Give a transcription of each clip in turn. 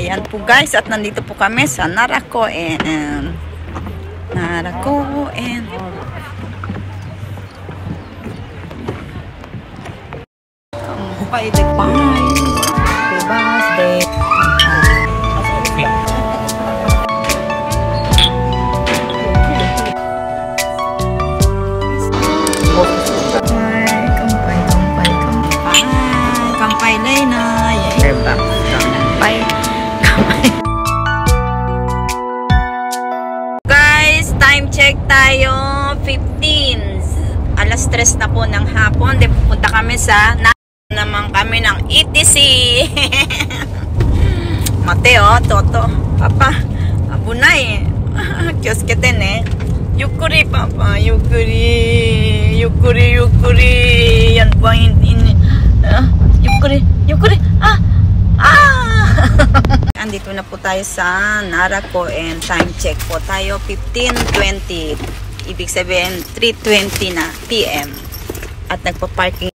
Ayan po guys, at nandito po kami sa Naracoen. Naracoen. Happy birthday. Kampay na. Guys, time check tayo. 15. Alas 3 na po ng hapon. De pupunta kami sa naman kami ng ETC. Mateo, Toto, Papa, Abunay. Kyoskete ne. Yukuri, Papa. Yukuri. Yan po ang Yukuri. Andito na po tayo sa Naracoen. Time check po tayo 15:20. Ibig sabihin 3:20 na PM. At nagpa-parking.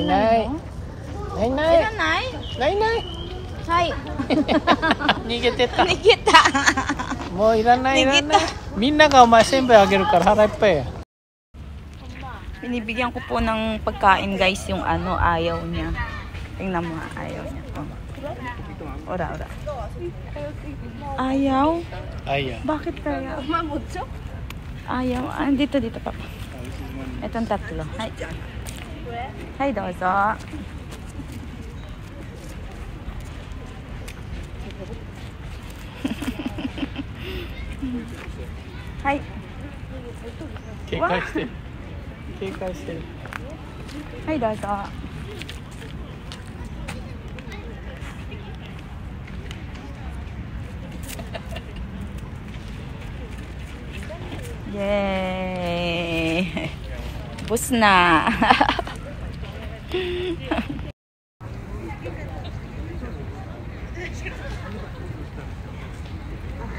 Nay. Hai. Nigeta. Mo iranai. Minna ga omae senbei ageru kara hara ippai. Binibigyan ko po ng pagkain guys, yung ano, ayaw niya. Tingnan mo, ayaw niya. Oh. Ora. Ayaw? Bakit kaya? Ayaw. Dito, Papa. Itong tatlo. Hi, dozo. Hi. Keikai shite. Hi, dozo. Yay! Bus na!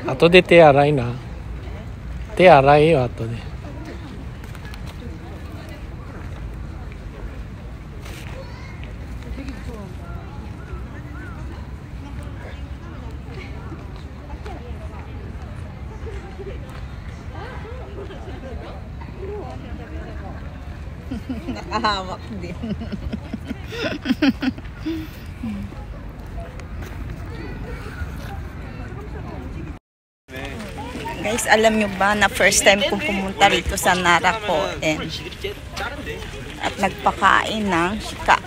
Ato de te arai na. Te arai yo ato de. Nakahawak din. Guys, alam nyo ba na first time kong pumunta rito sa Naracoen at nagpakain ng shika.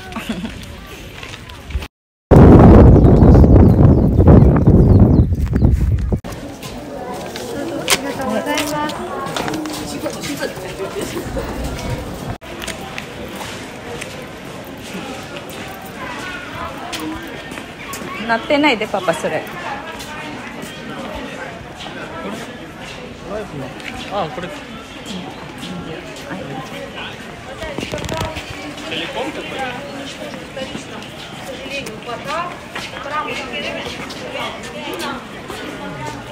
Natte nai de Papa sore.これ。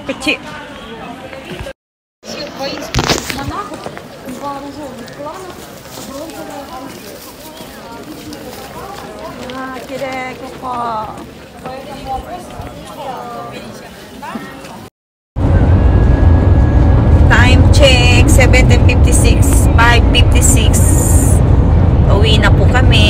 Kecil. Kira koko. Time check 7:56, 5:56. Pauwi na po kami.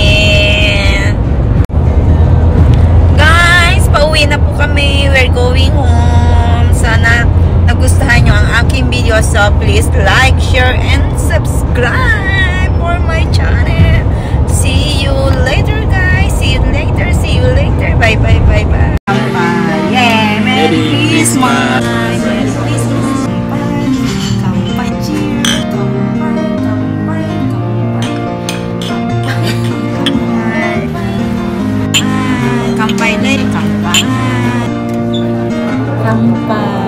Guys, pauwi na po kami. We're going home. Sana nagustuhan nyo ang aking video. So please like, share, and subscribe for my channel. See you later guys. See you later. Bye. Yeah, Merry Christmas. Kampai.